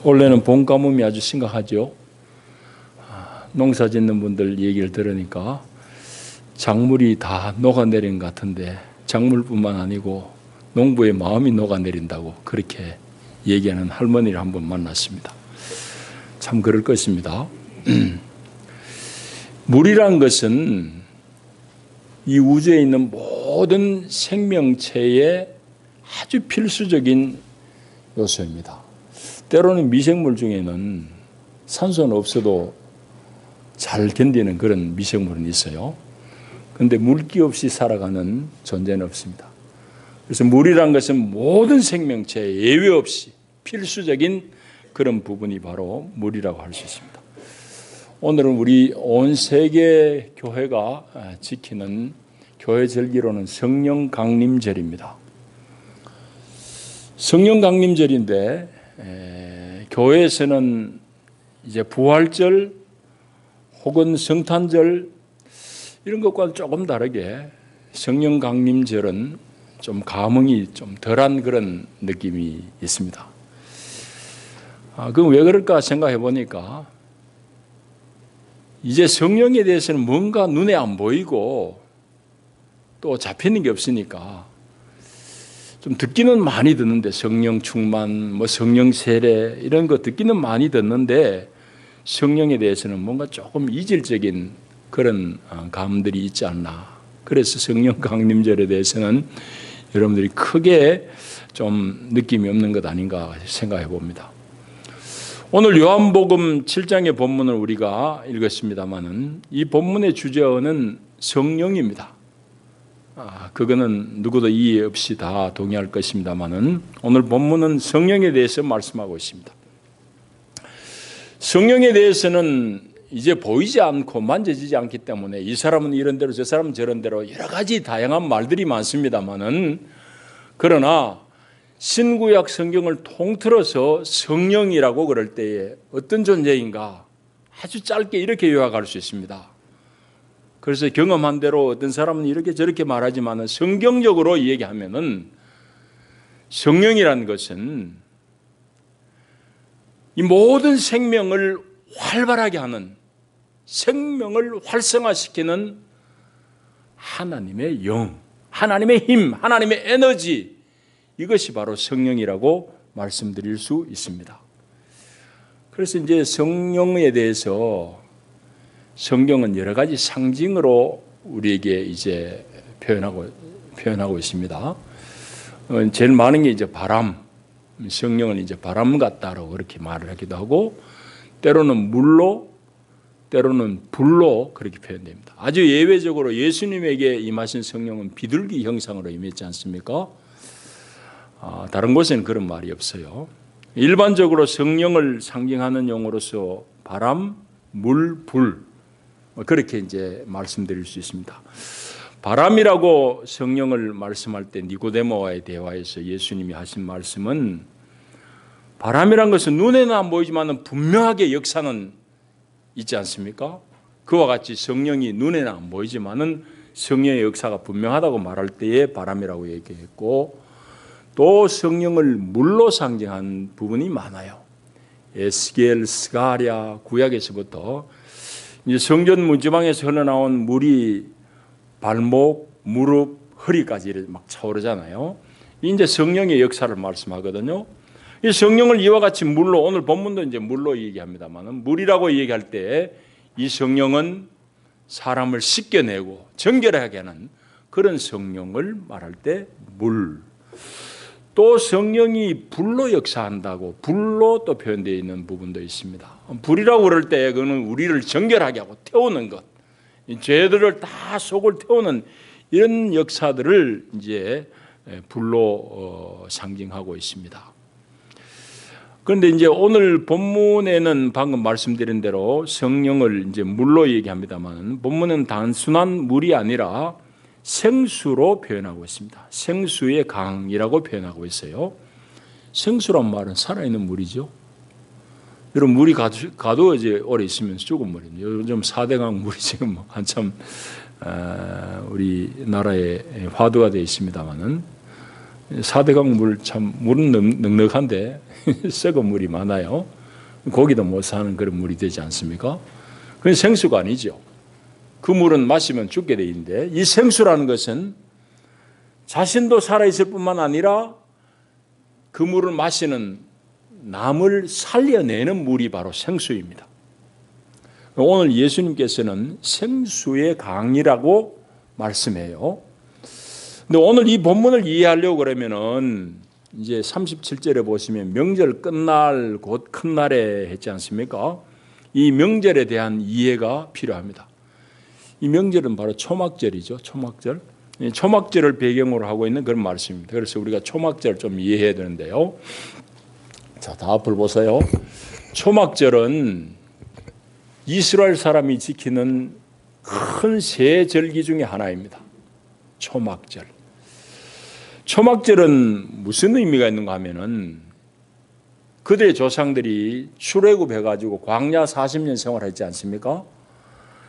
올해는 봄 가뭄이 아주 심각하죠. 농사 짓는 분들 얘기를 들으니까 작물이 다 녹아내린 것 같은데 작물뿐만 아니고 농부의 마음이 녹아내린다고 그렇게 얘기하는 할머니를 한번 만났습니다. 참 그럴 것입니다. 물이란 것은 이 우주에 있는 모든 생명체의 아주 필수적인 요소입니다. 때로는 미생물 중에는 산소는 없어도 잘 견디는 그런 미생물은 있어요. 그런데 물기 없이 살아가는 존재는 없습니다. 그래서 물이란 것은 모든 생명체에 예외 없이 필수적인 그런 부분이 바로 물이라고 할 수 있습니다. 오늘은 우리 온 세계 교회가 지키는 교회 절기로는 성령 강림절입니다. 성령 강림절인데 교회에서는 이제 부활절 혹은 성탄절 이런 것과는 조금 다르게 성령 강림절은 좀 감흥이 좀 덜한 그런 느낌이 있습니다. 그럼 왜 그럴까 생각해 보니까 이제 성령에 대해서는 뭔가 눈에 안 보이고 또 잡히는 게 없으니까 좀 듣기는 많이 듣는데 성령 충만, 성령 세례 이런 거 듣기는 많이 듣는데 성령에 대해서는 뭔가 조금 이질적인 그런 감들이 있지 않나. 그래서 성령 강림절에 대해서는 여러분들이 크게 좀 느낌이 없는 것 아닌가 생각해 봅니다. 오늘 요한복음 7장의 본문을 우리가 읽었습니다마는 이 본문의 주제어는 성령입니다. 그거는 누구도 이해 없이 다 동의할 것입니다마는 오늘 본문은 성령에 대해서 말씀하고 있습니다. 성령에 대해서는 이제 보이지 않고 만져지지 않기 때문에 이 사람은 이런 대로 저 사람은 저런 대로 여러 가지 다양한 말들이 많습니다마는 그러나 신구약 성경을 통틀어서 성령이라고 그럴 때에 어떤 존재인가 아주 짧게 이렇게 요약할 수 있습니다. 그래서 경험한 대로 어떤 사람은 이렇게 저렇게 말하지만 성경적으로 얘기하면은 성령이라는 것은 이 모든 생명을 활발하게 하는 생명을 활성화시키는 하나님의 영, 하나님의 힘, 하나님의 에너지 이것이 바로 성령이라고 말씀드릴 수 있습니다. 그래서 이제 성령에 대해서 성경은 여러 가지 상징으로 우리에게 이제 표현하고 있습니다. 제일 많은 게 이제 바람, 성령은 이제 바람 같다라고 그렇게 말을 하기도 하고 때로는 물로 때로는 불로 그렇게 표현됩니다. 아주 예외적으로 예수님에게 임하신 성령은 비둘기 형상으로 임했지 않습니까? 다른 곳에는 그런 말이 없어요. 일반적으로 성령을 상징하는 용어로서 바람, 물, 불 그렇게 이제 말씀드릴 수 있습니다. 바람이라고 성령을 말씀할 때 니고데모와의 대화에서 예수님이 하신 말씀은 바람이란 것은 눈에는 안 보이지만 분명하게 역사는 있지 않습니까? 그와 같이 성령이 눈에는 안 보이지만 성령의 역사가 분명하다고 말할 때에 바람이라고 얘기했고 또 성령을 물로 상징한 부분이 많아요. 에스겔, 스가랴, 구약에서부터 이제 성전 문지방에서 흘러나온 물이 발목, 무릎, 허리까지 막 차오르잖아요. 이제 성령의 역사를 말씀하거든요. 이 성령을 이와 같이 물로 오늘 본문도 이제 물로 얘기합니다만 물이라고 얘기할 때 이 성령은 사람을 씻겨내고 정결하게 하는 그런 성령을 말할 때 물. 또 성령이 불로 역사한다고 불로 또 표현되어 있는 부분도 있습니다. 불이라고 그럴 때 그는 우리를 정결하게 하고 태우는 것, 죄들을 다 속을 태우는 이런 역사들을 이제 불로 상징하고 있습니다. 그런데 이제 오늘 본문에는 방금 말씀드린 대로 성령을 이제 물로 얘기합니다만 본문은 단순한 물이 아니라 생수로 표현하고 있습니다. 생수의 강이라고 표현하고 있어요. 생수란 말은 살아있는 물이죠. 여러분 물이 가두어져 오래 있으면 죽은 물입니다. 요즘 4대강 물이 지금 한참 우리나라에 화두가 되어 있습니다만은 사대강 물 참 물은 넉넉한데 썩은 물이 많아요. 고기도 못 사는 그런 물이 되지 않습니까? 그건 생수가 아니죠. 그 물은 마시면 죽게 돼 있는데 이 생수라는 것은 자신도 살아있을 뿐만 아니라 그 물을 마시는 남을 살려내는 물이 바로 생수입니다. 오늘 예수님께서는 생수의 강이라고 말씀해요. 근데 오늘 이 본문을 이해하려고 그러면은 이제 37절에 보시면 명절 끝날 곧 큰 날에 했지 않습니까? 이 명절에 대한 이해가 필요합니다. 이 명절은 바로 초막절이죠. 초막절. 초막절을 배경으로 하고 있는 그런 말씀입니다. 그래서 우리가 초막절 좀 이해해야 되는데요. 자, 다 앞을 보세요. 초막절은 이스라엘 사람이 지키는 큰 세 절기 중에 하나입니다. 초막절. 초막절은 무슨 의미가 있는가 하면은 그들의 조상들이 출애굽해가지고 광야 40년 생활했지 않습니까?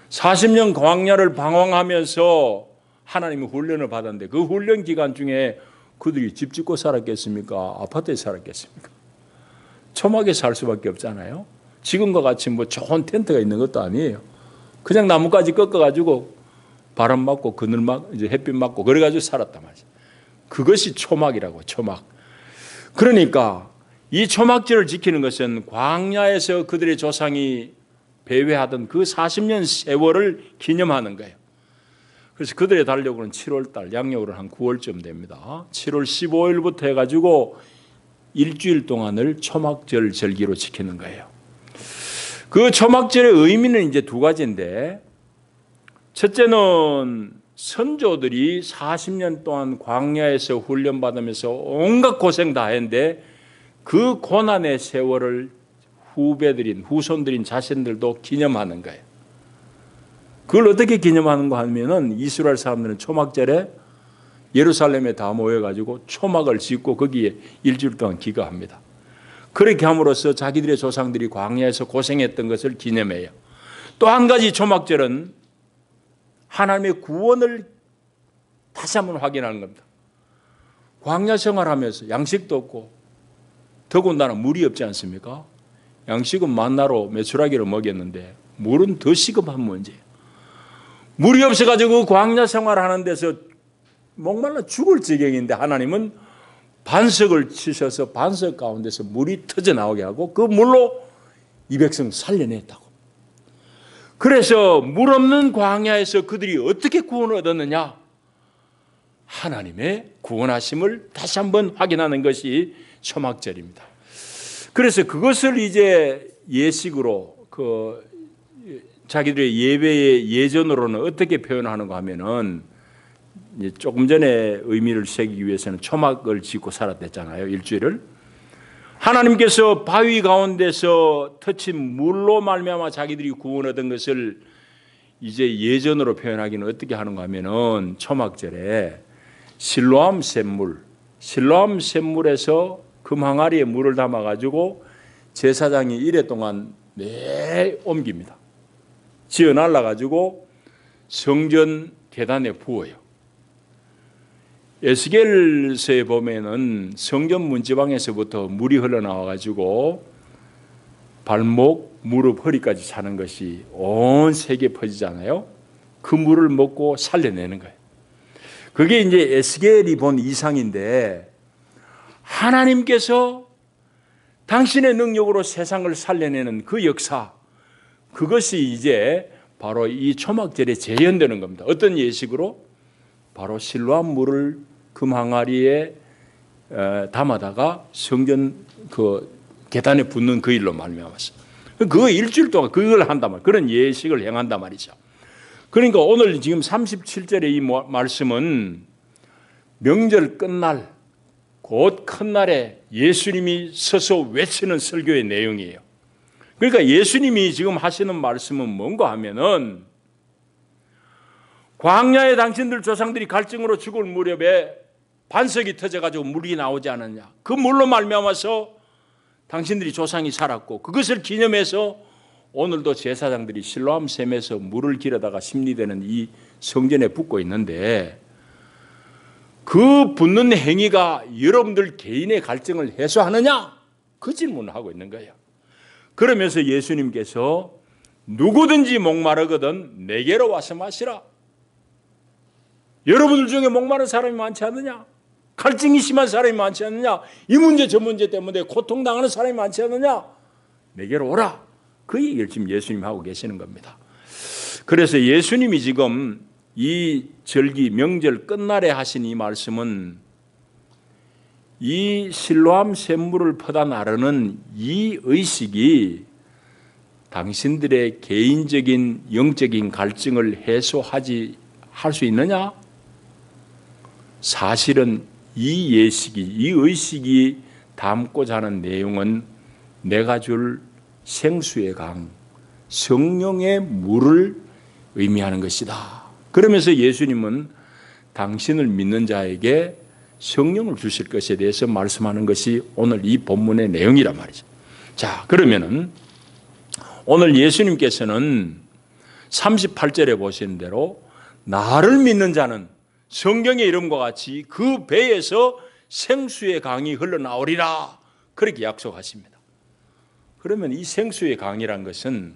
40년 광야를 방황하면서 하나님의 훈련을 받았는데 그 훈련 기간 중에 그들이 집 짓고 살았겠습니까? 아파트에 살았겠습니까? 초막에 살 수밖에 없잖아요. 지금과 같이 뭐 좋은 텐트가 있는 것도 아니에요. 그냥 나뭇가지 꺾어가지고 바람 맞고 그늘 맞고 이제 햇빛 맞고 그래가지고 살았단 말이죠. 그것이 초막이라고. 초막. 그러니까 이 초막절을 지키는 것은 광야에서 그들의 조상이 배회하던 그 40년 세월을 기념하는 거예요. 그래서 그들의 달력으로는 7월달, 양력으로는 한 9월쯤 됩니다. 7월 15일부터 해가지고 일주일 동안을 초막절 절기로 지키는 거예요. 그 초막절의 의미는 이제 두 가지인데, 첫째는 선조들이 40년 동안 광야에서 훈련받으면서 온갖 고생 다 했는데 그 고난의 세월을 후손들인 자신들도 기념하는 거예요. 그걸 어떻게 기념하는가 하면은 이스라엘 사람들은 초막절에 예루살렘에 다 모여가지고 초막을 짓고 거기에 일주일 동안 기거합니다. 그렇게 함으로써 자기들의 조상들이 광야에서 고생했던 것을 기념해요. 또 한 가지 초막절은 하나님의 구원을 다시 한번 확인하는 겁니다. 광야 생활하면서 양식도 없고 더군다나 물이 없지 않습니까? 양식은 만나로 메추라기를 먹였는데 물은 더 시급한 문제예요. 물이 없어가지고 광야 생활하는 데서 목말라 죽을 지경인데 하나님은 반석을 치셔서 반석 가운데서 물이 터져나오게 하고 그 물로 이 백성 살려냈다고. 그래서 물 없는 광야에서 그들이 어떻게 구원을 얻었느냐? 하나님의 구원하심을 다시 한번 확인하는 것이 초막절입니다. 그래서 그것을 이제 예식으로 자기들의 예배의 예전으로는 어떻게 표현하는가 하면은 조금 전에 의미를 새기기 위해서는 초막을 짓고 살았댔잖아요. 일주일을. 하나님께서 바위 가운데서 터친 물로 말미암아 자기들이 구원 얻은 것을 이제 예전으로 표현하기는 어떻게 하는가 하면은 초막절에 실로암 샘물에서 금 항아리에 물을 담아 가지고 제사장이 이래 동안 매일 옮깁니다. 지어 날라 가지고 성전 계단에 부어요. 에스겔서에 보면은 성전 문지방에서부터 물이 흘러나와 가지고 발목, 무릎, 허리까지 차는 것이 온 세계에 퍼지잖아요. 그 물을 먹고 살려내는 거예요. 그게 이제 에스겔이 본 이상인데 하나님께서 당신의 능력으로 세상을 살려내는 그 역사, 그것이 이제 바로 이 초막절에 재현되는 겁니다. 어떤 예식으로? 바로 실로암 물을 금 항아리에 담아다가 성전 그 계단에 붓는 그 일로 말미암았어. 그거 일주일 동안 그걸 한단 말이에요. 그런 예식을 행한단 말이죠. 그러니까 오늘 지금 37절의 이 말씀은 명절 끝날 곧 큰 날에 예수님이 서서 외치는 설교의 내용이에요. 그러니까 예수님이 지금 하시는 말씀은 뭔가 하면은 광야에 당신들 조상들이 갈증으로 죽을 무렵에 반석이 터져가지고 물이 나오지 않았냐. 그 물로 말미암아서 당신들이 조상이 살았고 그것을 기념해서 오늘도 제사장들이 실로암 샘에서 물을 길어다가 심리되는 이 성전에 붓고 있는데 그 붙는 행위가 여러분들 개인의 갈증을 해소하느냐? 그 질문을 하고 있는 거예요. 그러면서 예수님께서 누구든지 목마르거든 내게로 와서 마시라. 여러분들 중에 목마른 사람이 많지 않느냐? 갈증이 심한 사람이 많지 않느냐? 이 문제 저 문제 때문에 고통당하는 사람이 많지 않느냐? 내게로 오라. 그 얘기를 지금 예수님이 하고 계시는 겁니다. 그래서 예수님이 지금 이 절기 명절 끝날에 하신 이 말씀은 이 실로암 샘물을 퍼다 나르는 이 의식이 당신들의 개인적인 영적인 갈증을 해소하지 할 수 있느냐? 사실은 이 예식이, 이 의식이 담고자 하는 내용은 내가 줄 생수의 강, 성령의 물을 의미하는 것이다. 그러면서 예수님은 당신을 믿는 자에게 성령을 주실 것에 대해서 말씀하는 것이 오늘 이 본문의 내용이란 말이죠. 자, 그러면은 오늘 예수님께서는 38절에 보시는 대로 나를 믿는 자는 성경의 이름과 같이 그 배에서 생수의 강이 흘러나오리라 그렇게 약속하십니다. 그러면 이 생수의 강이란 것은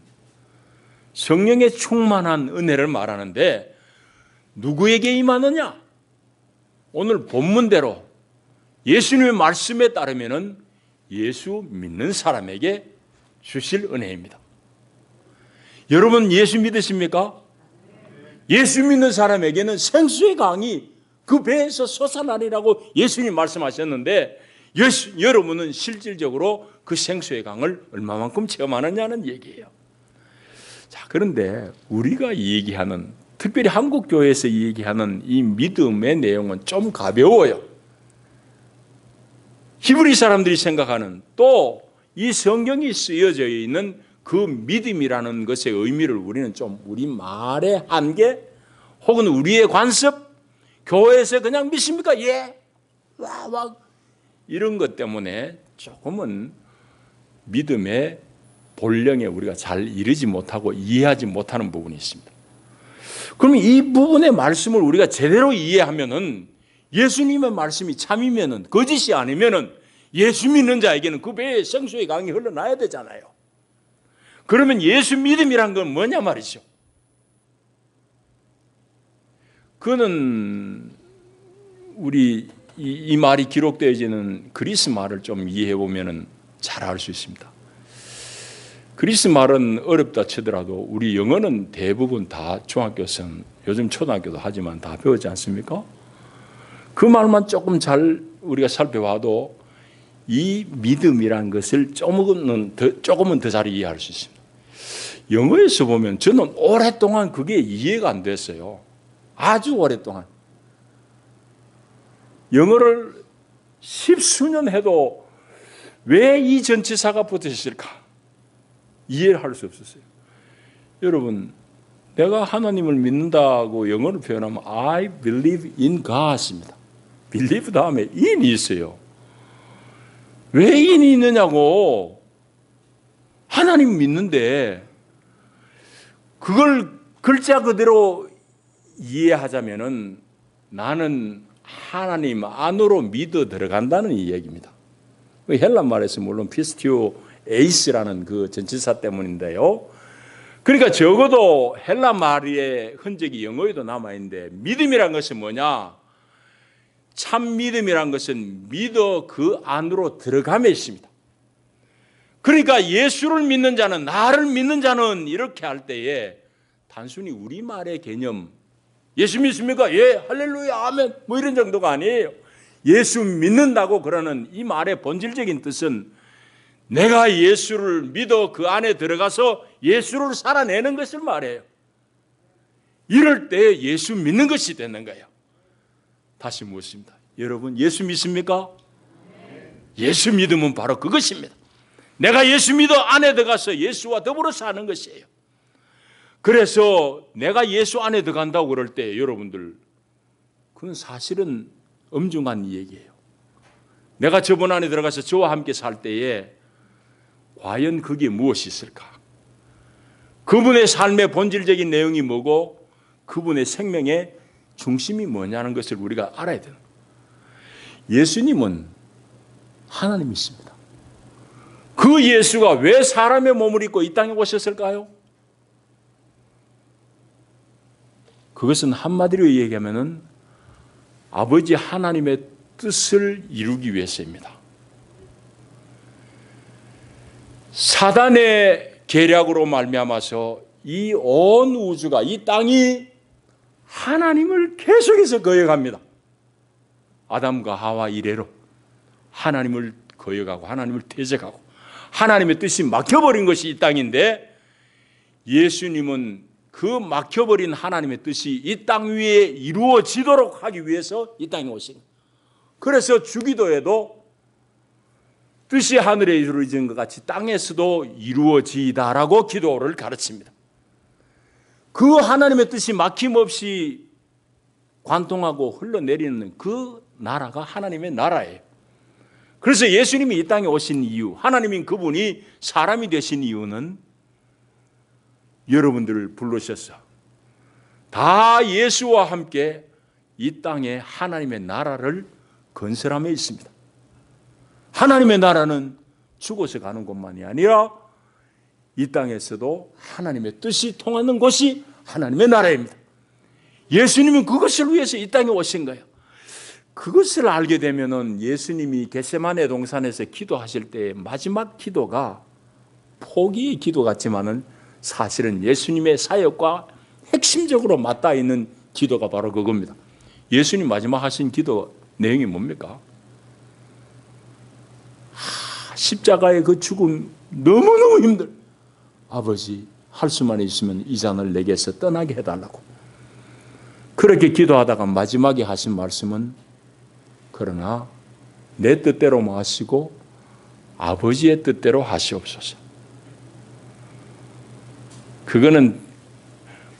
성령의 충만한 은혜를 말하는데 누구에게 임하느냐? 오늘 본문대로 예수님의 말씀에 따르면 예수 믿는 사람에게 주실 은혜입니다. 여러분 예수 믿으십니까? 예수 믿는 사람에게는 생수의 강이 그 배에서 솟아나리라고 예수님 말씀하셨는데 여러분은 실질적으로 그 생수의 강을 얼마만큼 체험하느냐는 얘기예요. 자, 그런데 우리가 얘기하는 특별히 한국 교회에서 얘기하는 이 믿음의 내용은 좀 가벼워요. 히브리 사람들이 생각하는 또 이 성경이 쓰여져 있는 그 믿음이라는 것의 의미를 우리는 좀 우리 말의 한계 혹은 우리의 관습, 교회에서 그냥 믿습니까? 예, 와 이런 것 때문에 조금은 믿음의 본령에 우리가 잘 이르지 못하고 이해하지 못하는 부분이 있습니다. 그럼 이 부분의 말씀을 우리가 제대로 이해하면은 예수님의 말씀이 참이면은 거짓이 아니면은 예수 믿는 자에게는 그 배에 생수의 강이 흘러나야 되잖아요. 그러면 예수 믿음이란 건 뭐냐 말이죠. 그는 우리 이 말이 기록되어지는 그리스 말을 좀 이해해 보면은 잘 알 수 있습니다. 그리스 말은 어렵다 치더라도 우리 영어는 대부분 다 중학교생, 요즘 초등학교도 하지만 다 배우지 않습니까? 그 말만 조금 잘 우리가 살펴봐도 이 믿음이라는 것을 조금은 더 잘 이해할 수 있습니다. 영어에서 보면 저는 오랫동안 그게 이해가 안 됐어요. 아주 오랫동안. 영어를 10수년 해도 왜 이 전치사가 붙어 있을까? 이해를 할 수 없었어요. 여러분, 내가 하나님을 믿는다고 영어로 표현하면 I believe in God입니다. believe 다음에 in이 있어요. 왜 in이 있느냐고. 하나님 믿는데 그걸 글자 그대로 이해하자면은 나는 하나님 안으로 믿어 들어간다는 이 얘기입니다. 헬라 말에서 물론 피스티오 에이스라는 그 전치사 때문인데요. 그러니까 적어도 헬라 말의 흔적이 영어에도 남아있는데 믿음이란 것은 뭐냐? 참 믿음이란 것은 믿어 그 안으로 들어감에 있습니다. 그러니까 예수를 믿는 자는, 나를 믿는 자는 이렇게 할 때에 단순히 우리말의 개념, 예수 믿습니까? 예, 할렐루야, 아멘 뭐 이런 정도가 아니에요. 예수 믿는다고 그러는 이 말의 본질적인 뜻은 내가 예수를 믿어 그 안에 들어가서 예수를 살아내는 것을 말해요. 이럴 때 예수 믿는 것이 되는 거예요. 다시 묻습니다. 여러분 예수 믿습니까? 예수 믿으면 바로 그것입니다. 내가 예수 믿어 안에 들어가서 예수와 더불어 사는 것이에요. 그래서 내가 예수 안에 들어간다고 그럴 때 여러분들 그건 사실은 엄중한 얘기예요. 내가 저분 안에 들어가서 저와 함께 살 때에 과연 그게 무엇이 있을까? 그분의 삶의 본질적인 내용이 뭐고 그분의 생명의 중심이 뭐냐는 것을 우리가 알아야 돼요. 예수님은 하나님이십니다. 그 예수가 왜 사람의 몸을 입고 이 땅에 오셨을까요? 그것은 한마디로 얘기하면 아버지 하나님의 뜻을 이루기 위해서입니다. 사단의 계략으로 말미암아서 이 온 우주가, 이 땅이 하나님을 계속해서 거역합니다. 아담과 하와 이래로 하나님을 거역하고 하나님을 대적하고 하나님의 뜻이 막혀버린 것이 이 땅인데, 예수님은 그 막혀버린 하나님의 뜻이 이 땅 위에 이루어지도록 하기 위해서 이 땅에 오신 거예요. 그래서 주기도에도 뜻이 하늘에 이루어진 것 같이 땅에서도 이루어지다라고 기도를 가르칩니다. 그 하나님의 뜻이 막힘없이 관통하고 흘러내리는 그 나라가 하나님의 나라예요. 그래서 예수님이 이 땅에 오신 이유, 하나님인 그분이 사람이 되신 이유는 여러분들을 부르셔서 다 예수와 함께 이 땅에 하나님의 나라를 건설함에 있습니다. 하나님의 나라는 죽어서 가는 곳만이 아니라 이 땅에서도 하나님의 뜻이 통하는 곳이 하나님의 나라입니다. 예수님은 그것을 위해서 이 땅에 오신 거예요. 그것을 알게 되면은 예수님이 겟세마네 동산에서 기도하실 때 마지막 기도가 포기의 기도 같지만은 사실은 예수님의 사역과 핵심적으로 맞닿아 있는 기도가 바로 그겁니다. 예수님 마지막 하신 기도 내용이 뭡니까? 십자가의 그 죽음 너무너무 힘들. 아버지, 할 수만 있으면 이 잔을 내게서 떠나게 해달라고. 그렇게 기도하다가 마지막에 하신 말씀은 그러나 내 뜻대로 마시고 아버지의 뜻대로 하시옵소서. 그거는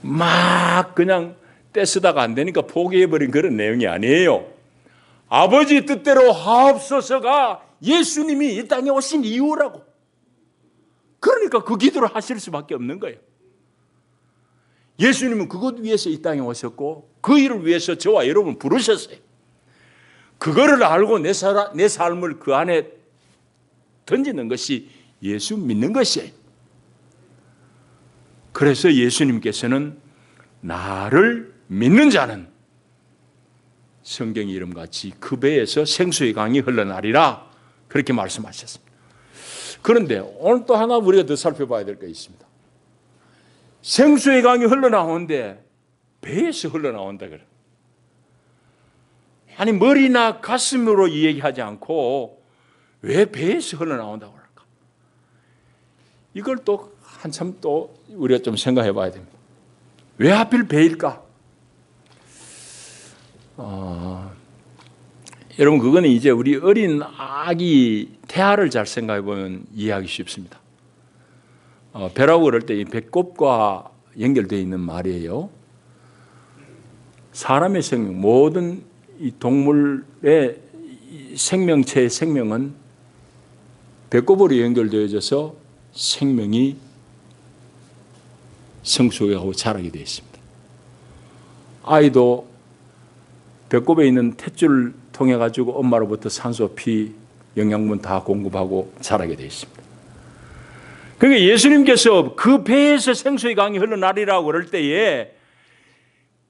막 그냥 떼쓰다가 안 되니까 포기해버린 그런 내용이 아니에요. 아버지 뜻대로 하옵소서가 예수님이 이 땅에 오신 이유라고. 그러니까 그 기도를 하실 수밖에 없는 거예요. 예수님은 그것 위해서 이 땅에 오셨고 그 일을 위해서 저와 여러분 부르셨어요. 그거를 알고 내 삶을 그 안에 던지는 것이 예수 믿는 것이에요. 그래서 예수님께서는 나를 믿는 자는 성경 이름같이 그 배에서 생수의 강이 흘러나리라 그렇게 말씀하셨습니다. 그런데 오늘 또 하나 우리가 더 살펴봐야 될 게 있습니다. 생수의 강이 흘러나오는데 배에서 흘러나온다 그래. 아니 머리나 가슴으로 얘기하지 않고 왜 배에서 흘러나온다고 할까? 이걸 또 한참 또 우리가 좀 생각해 봐야 됩니다. 왜 하필 배일까? 여러분 그거는 이제 우리 어린 아기 태아를 잘 생각해 보면 이해하기 쉽습니다. 배라고 그럴 때 이 배꼽과 연결되어 있는 말이에요. 사람의 생명, 모든 이 동물의 생명체의 생명은 배꼽으로 연결되어져서 생명이 성숙하고 자라게 되어 있습니다. 아이도 배꼽에 있는 탯줄을 통해 가지고 엄마로부터 산소, 피, 영양분 다 공급하고 자라게 되어 있습니다. 그러니까 예수님께서 그 배에서 생수의 강이 흘러나리라고 그럴 때에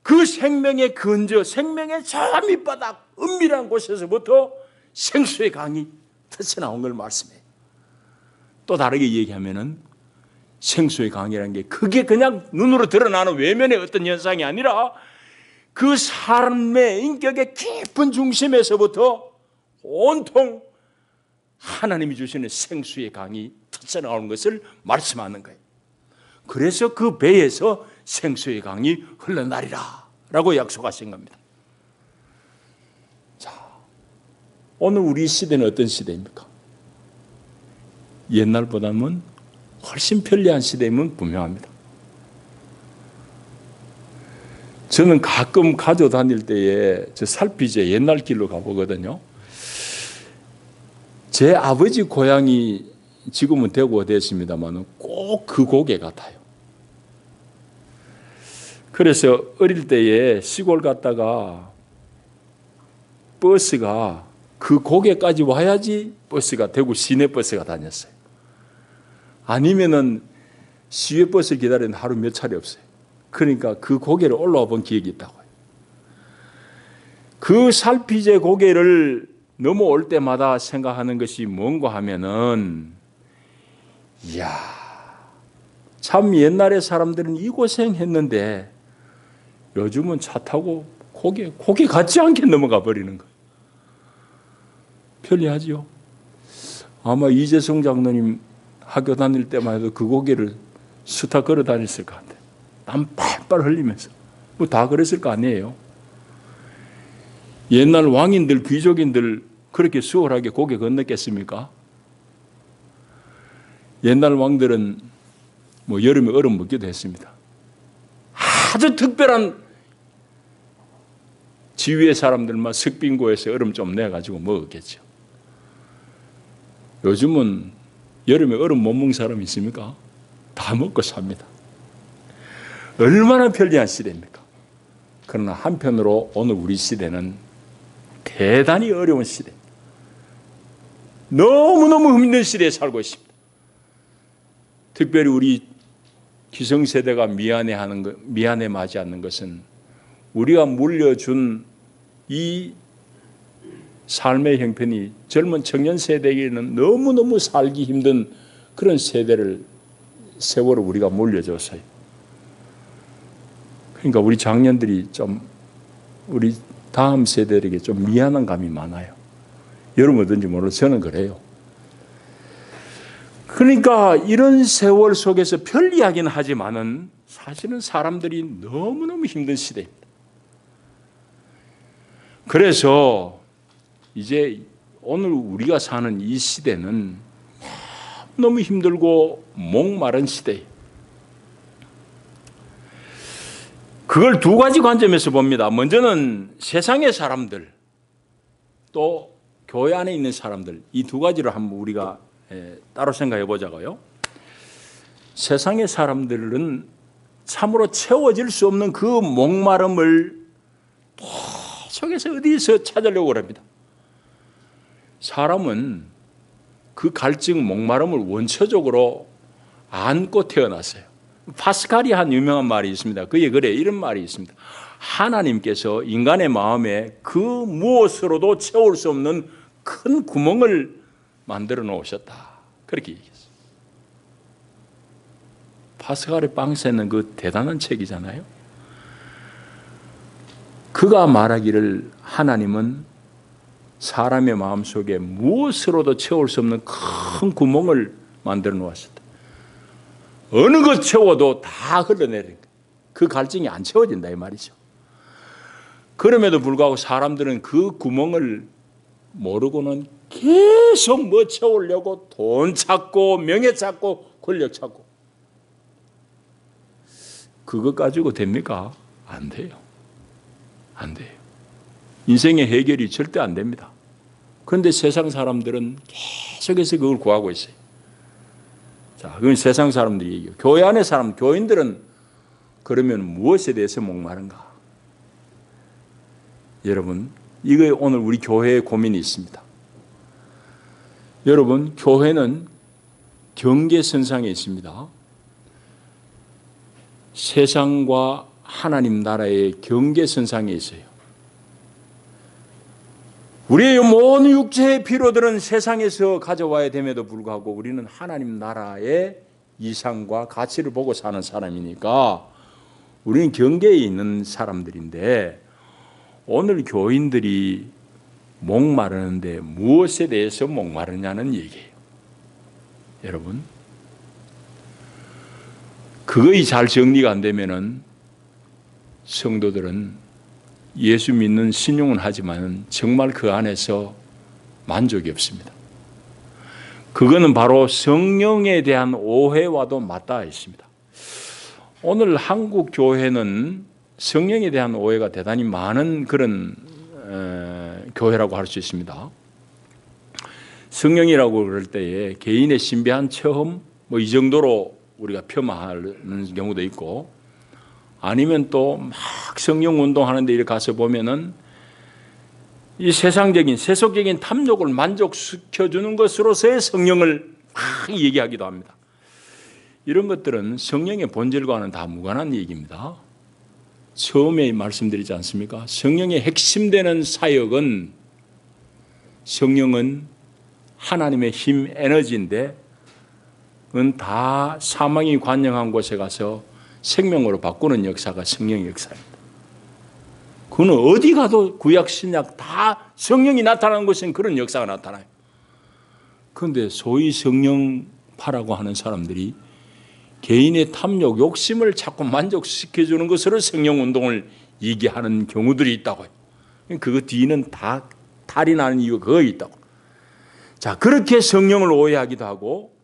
그 생명의 근저, 생명의 저 밑바닥 은밀한 곳에서부터 생수의 강이 터져나온 걸 말씀해요. 또 다르게 얘기하면은 생수의 강이라는 게 그게 그냥 눈으로 드러나는 외면의 어떤 현상이 아니라 그 사람의 인격의 깊은 중심에서부터 온통 하나님이 주시는 생수의 강이 터져나오는 것을 말씀하는 거예요. 그래서 그 배에서 생수의 강이 흘러나리라 라고 약속하신 겁니다. 자, 오늘 우리 시대는 어떤 시대입니까? 옛날보다는 훨씬 편리한 시대임은 분명합니다. 저는 가끔 가족 다닐 때에 저 살피제 옛날 길로 가보거든요. 제 아버지 고향이 지금은 대구가 됐습니다만 꼭 그 고개 같아요. 그래서 어릴 때에 시골 갔다가 버스가 그 고개까지 와야지 버스가 대구 시내버스가 다녔어요. 아니면은 시외버스 기다리는 하루 몇 차례 없어요. 그러니까 그 고개를 올라와 본 기억이 있다고요. 그 살피제 고개를 넘어올 때마다 생각하는 것이 뭔가 하면은, 이야, 참 옛날에 사람들은 이 고생했는데 요즘은 차 타고 고개 같지 않게 넘어가 버리는 거예요. 편리하지요. 아마 이재성 장로님 학교 다닐 때만 해도 그 고개를 수타 걸어 다녔을 것 같아요. 땀 빨빨 흘리면서. 뭐 다 그랬을 거 아니에요. 옛날 왕인들, 귀족인들 그렇게 수월하게 고개 건넜겠습니까? 옛날 왕들은 뭐 여름에 얼음 먹기도 했습니다. 아주 특별한 지위의 사람들만 석빙고에서 얼음 좀 내가지고 먹었겠죠. 요즘은 여름에 얼음 못 먹는 사람 있습니까? 다 먹고 삽니다. 얼마나 편리한 시대입니까? 그러나 한편으로 오늘 우리 시대는 대단히 어려운 시대, 너무너무 힘든 시대에 살고 있습니다. 특별히 우리 기성세대가 미안해 마지 않는 것은 우리가 물려준 이 삶의 형편이 젊은 청년 세대에게는 너무너무 살기 힘든 그런 세월을 우리가 물려줬어요. 그러니까 우리 장년들이 좀 우리 다음 세대에게 좀 미안한 감이 많아요. 여러분 어떤지 몰라도 저는 그래요. 그러니까 이런 세월 속에서 편리하긴 하지만은 사실은 사람들이 너무너무 힘든 시대입니다. 그래서 이제 오늘 우리가 사는 이 시대는 너무 힘들고 목마른 시대예요. 그걸 두 가지 관점에서 봅니다. 먼저는 세상의 사람들, 또 교회 안에 있는 사람들, 이 두 가지를 한번 우리가 따로 생각해 보자고요. 세상의 사람들은 참으로 채워질 수 없는 그 목마름을 속에서 어디서 찾으려고 합니다. 사람은 그 갈증, 목마름을 원초적으로 안고 태어났어요. 파스칼이 한 유명한 말이 있습니다. 그에 그래 이런 말이 있습니다. 하나님께서 인간의 마음에 그 무엇으로도 채울 수 없는 큰 구멍을 만들어 놓으셨다. 그렇게 얘기했어요. 파스칼의 빵세는 그 대단한 책이잖아요. 그가 말하기를 하나님은 사람의 마음속에 무엇으로도 채울 수 없는 큰 구멍을 만들어 놓으셨다. 어느 것 채워도 다 흘러내리는 거예요. 그 갈증이 안 채워진다 이 말이죠. 그럼에도 불구하고 사람들은 그 구멍을 모르고는 계속 뭐 채우려고 돈 찾고 명예 찾고 권력 찾고. 그것 가지고 됩니까? 안 돼요. 안 돼요. 인생의 해결이 절대 안 됩니다. 그런데 세상 사람들은 계속해서 그걸 구하고 있어요. 자, 그건 세상 사람들이 얘기해요. 교회 안의 사람, 교인들은 그러면 무엇에 대해서 목마른가? 여러분, 이거 오늘 우리 교회에 고민이 있습니다. 여러분, 교회는 경계선상에 있습니다. 세상과 하나님 나라의 경계선상에 있어요. 우리의 모든 육체의 피로들은 세상에서 가져와야 됨에도 불구하고 우리는 하나님 나라의 이상과 가치를 보고 사는 사람이니까 우리는 경계에 있는 사람들인데 오늘 교인들이 목마르는데 무엇에 대해서 목마르냐는 얘기예요. 여러분, 그것이 잘 정리가 안 되면은 성도들은 예수 믿는 신용은 하지만 정말 그 안에서 만족이 없습니다. 그거는 바로 성령에 대한 오해와도 맞닿아 있습니다. 오늘 한국 교회는 성령에 대한 오해가 대단히 많은 그런 교회라고 할 수 있습니다. 성령이라고 그럴 때에 개인의 신비한 체험 뭐 이 정도로 우리가 폄하하는 경우도 있고 아니면 또 막 성령 운동하는데 이렇게 가서 보면은 이 세상적인 세속적인 탐욕을 만족시켜주는 것으로서의 성령을 막 얘기하기도 합니다. 이런 것들은 성령의 본질과는 다 무관한 얘기입니다. 처음에 말씀드리지 않습니까? 성령의 핵심되는 사역은 성령은 하나님의 힘, 에너지인데 그건 다 사망이 관영한 곳에 가서 생명으로 바꾸는 역사가 성령의 역사입니다. 그건 어디 가도 구약, 신약 다 성령이 나타나는 곳엔 그런 역사가 나타나요. 그런데 소위 성령파라고 하는 사람들이 개인의 탐욕, 욕심을 자꾸 만족시켜주는 것으로 성령운동을 얘기하는 경우들이 있다고요. 그거 뒤는 다 탈이 나는 이유가 거의 있다고. 자, 그렇게 성령을 오해하기도 하고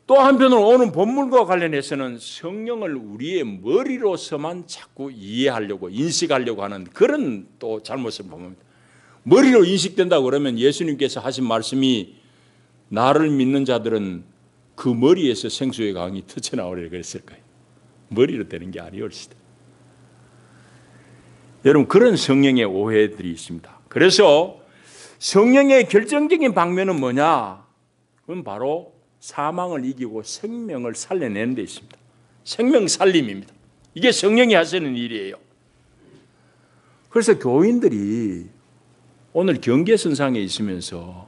또 한편으로 오는 본문과 관련해서는 성령을 우리의 머리로서만 자꾸 이해하려고 인식하려고 하는 그런 또 잘못을 범합니다. 머리로 인식된다고 그러면 예수님께서 하신 말씀이 나를 믿는 자들은 그 머리에서 생수의 강이 터쳐나오리라 그랬을 거예요. 머리로 되는 게 아니었을 때. 여러분 그런 성령의 오해들이 있습니다. 그래서 성령의 결정적인 방면은 뭐냐? 그건 바로 사망을 이기고 생명을 살려내는 데 있습니다. 생명 살림입니다. 이게 성령이 하시는 일이에요. 그래서 교인들이 오늘 경계선상에 있으면서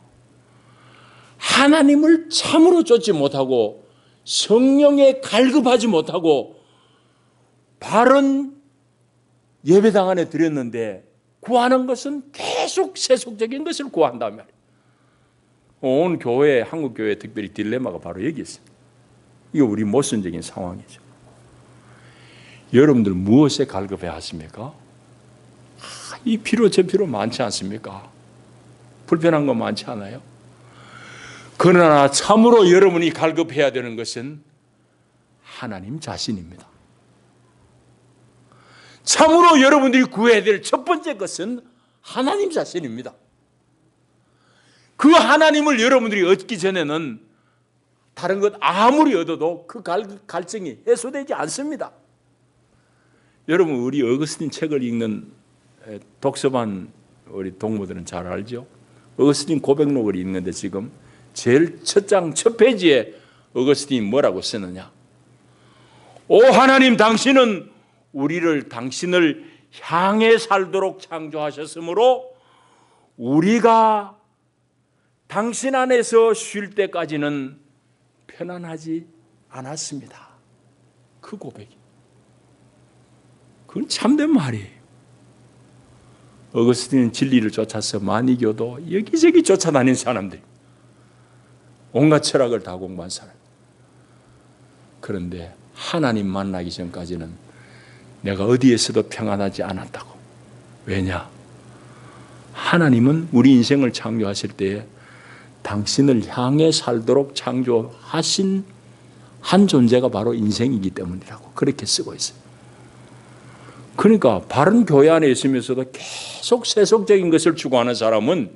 하나님을 참으로 쫓지 못하고 성령에 갈급하지 못하고 바른 예배당 안에 드렸는데 구하는 것은 계속 세속적인 것을 구한단 말이에요. 온 교회, 한국 교회 특별히 딜레마가 바로 여기 있습니다. 이거 우리 모순적인 상황이죠. 여러분들 무엇에 갈급해야 하십니까? 이 필요 저 필요 많지 않습니까? 불편한 거 많지 않아요? 그러나 참으로 여러분이 갈급해야 되는 것은 하나님 자신입니다. 참으로 여러분들이 구해야 될 첫 번째 것은 하나님 자신입니다. 그 하나님을 여러분들이 얻기 전에는 다른 것 아무리 얻어도 그 갈증이 해소되지 않습니다. 여러분 우리 어거스틴 책을 읽는 독서반 우리 동무들은 잘 알죠? 어거스틴 고백록을 읽는데 지금 제일 첫 장 첫 페이지에 어거스틴이 뭐라고 쓰느냐? 오 하나님 당신은 우리를 당신을 향해 살도록 창조하셨으므로 우리가 당신 안에서 쉴 때까지는 편안하지 않았습니다. 그 고백이. 그건 참된 말이에요. 어거스틴은 진리를 쫓아서 많이 교도 여기저기 쫓아다닌 사람들. 온갖 철학을 다 공부한 사람. 그런데 하나님 만나기 전까지는 내가 어디에서도 평안하지 않았다고. 왜냐? 하나님은 우리 인생을 창조하실 때에 당신을 향해 살도록 창조하신 한 존재가 바로 인생이기 때문이라고 그렇게 쓰고 있어요. 그러니까 바른 교회 안에 있으면서도 계속 세속적인 것을 추구하는 사람은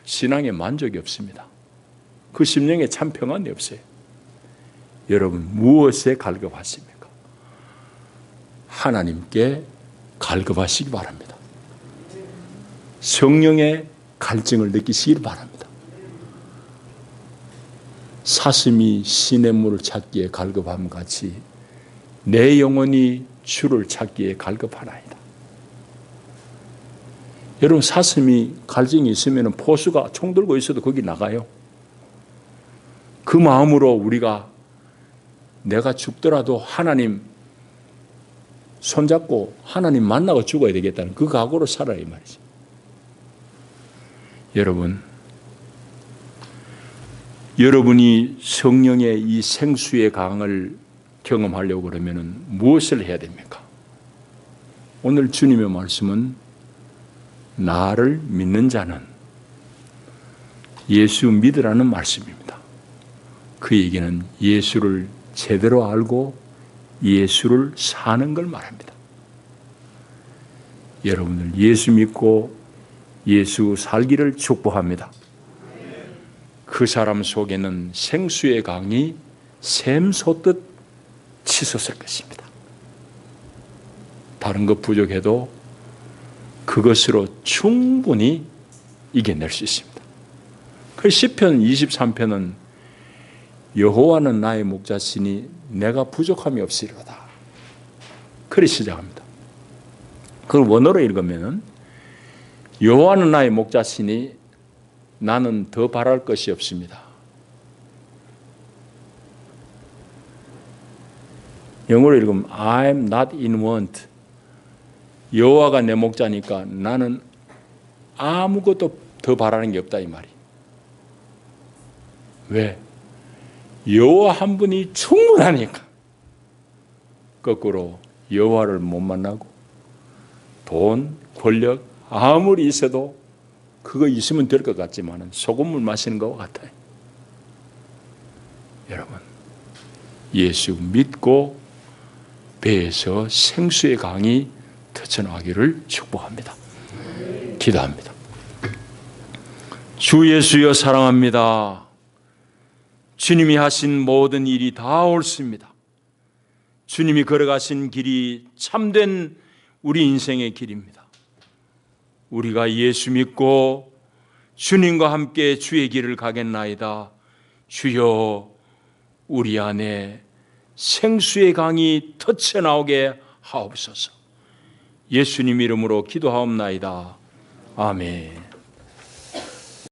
신앙에 만족이 없습니다. 그 심령에 참 평안이 없어요. 여러분 무엇에 갈급하십니까? 하나님께 갈급하시기 바랍니다. 성령의 갈증을 느끼시길 바랍니다. 사슴이 시냇물을 찾기에 갈급함 같이 내 영혼이 주를 찾기에 갈급하나이다. 여러분 사슴이 갈증이 있으면 포수가 총 들고 있어도 거기 나가요. 그 마음으로 우리가 내가 죽더라도 하나님 손잡고 하나님 만나고 죽어야 되겠다는 그 각오로 살아야 이 말이죠. 여러분이 성령의 이 생수의 강을 경험하려고 그러면 무엇을 해야 됩니까? 오늘 주님의 말씀은 나를 믿는 자는 예수 믿으라는 말씀입니다. 그 얘기는 예수를 제대로 알고 예수를 사는 걸 말합니다. 여러분들 예수 믿고 예수 살기를 축복합니다. 그 사람 속에는 생수의 강이 샘솟듯 치솟을 것입니다. 다른 것 부족해도 그것으로 충분히 이겨낼 수 있습니다. 그 시편 23편은 여호와는 나의 목자시니 내가 부족함이 없으리로다. 그리 시작합니다. 그걸 원어로 읽으면 여호와는 나의 목자시니 나는 더 바랄 것이 없습니다. 영어로 읽으면 I'm not in want. 여호와가 내 목자니까 나는 아무것도 더 바라는 게 없다 이 말이. 왜? 여호와 한 분이 충분하니까. 거꾸로 여호와를 못 만나고 돈, 권력 아무리 있어도 그거 있으면 될 것 같지만 소금물 마시는 것과 같아요. 여러분, 예수 믿고 배에서 생수의 강이 터져나가기를 축복합니다. 기도합니다. 주 예수여 사랑합니다. 주님이 하신 모든 일이 다 옳습니다. 주님이 걸어가신 길이 참된 우리 인생의 길입니다. 우리가 예수 믿고 주님과 함께 주의 길을 가겠나이다. 주여 우리 안에 생수의 강이 터쳐나오게 하옵소서. 예수님 이름으로 기도하옵나이다. 아멘.